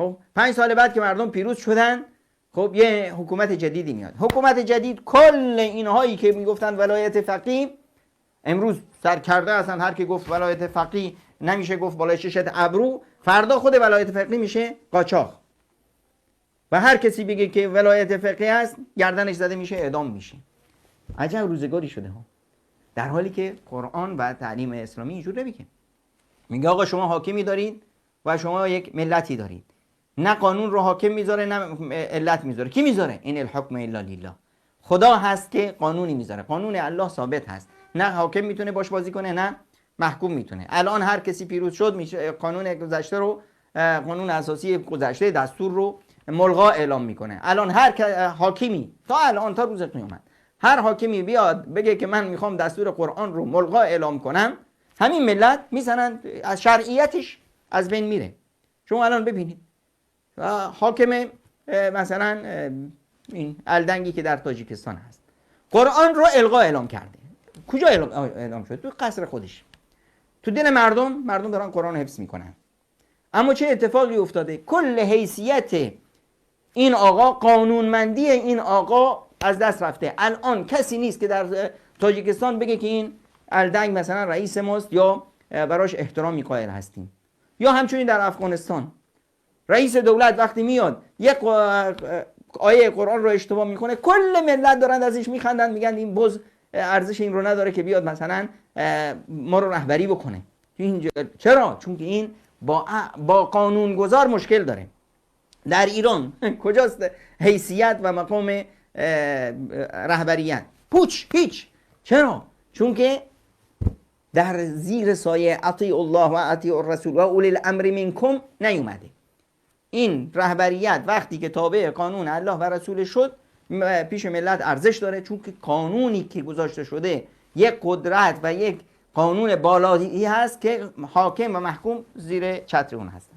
خب 5 سال بعد که مردم پیروز شدن، خب یه حکومت جدیدی میاد. حکومت جدید کل اینهایی که میگفتن ولایت فقیه امروز سرکرده هستن. هر کی گفت ولایت فقیه نمیشه گفت بالای ششت ابرو، فردا خود ولایت فقیه میشه قاچاق. و هر کسی بگه که ولایت فقیه هست گردنش زده میشه، اعدام میشه. عجب روزگاری شده ها. در حالی که قرآن و تعلیم اسلامی اینجور نمیگه. میگه آقا شما حاکمی دارید و شما یک ملتی دارید، نه قانون رو حاکم میذاره نه علت میذاره. کی میذاره؟ این الحکم الا لله. خدا هست که قانونی میذاره. قانون الله ثابت هست، نه حاکم میتونه باش بازی کنه نه محکوم میتونه. الان هر کسی پیروز شد میشه قانون گذشته رو، قانون اساسی گذشته دستور رو ملغا اعلام میکنه. الان هر حاکمی تا الان تا روز قیامت هر حاکمی بیاد بگه که من میخوام دستور قرآن رو ملغا اعلام کنم، همین ملت میزنن، از شرعیتش از بین میره. شما الان ببینید حاکم مثلا این الدنگی که در تاجیکستان هست قرآن رو الغا اعلام کرده. کجا اعلام شده؟ تو قصر خودش. تو دل مردم دارن قرآن حفظ میکنن. اما چه اتفاقی افتاده؟ کل حیثیت این آقا، قانونمندی این آقا از دست رفته. الان کسی نیست که در تاجیکستان بگه که این الدنگ مثلا رئیس ماست یا براش احترامی قائل هستیم. یا همچنین در افغانستان رئیس دولت وقتی میاد یک آیه قرآن رو اشتباه میکنه، کل ملت دارن ازش میخندن، میگن این بز ارزش این رو نداره که بیاد مثلا ما رو رهبری بکنه. چرا؟ چون که این با قانونگذار مشکل داره. در ایران کجاست حیثیت و مقام رهبریت؟ پوچ، هیچ. چرا؟ چون که در زیر سایه اطیع الله و اطیع الرسول و اولی الامر منکم نیومده. این رهبریت وقتی که تابع قانون الله و رسول شد پیش ملت ارزش داره، چون که قانونی که گذاشته شده یک قدرت و یک قانون بالایی هست که حاکم و محکوم زیر چتر اون هست.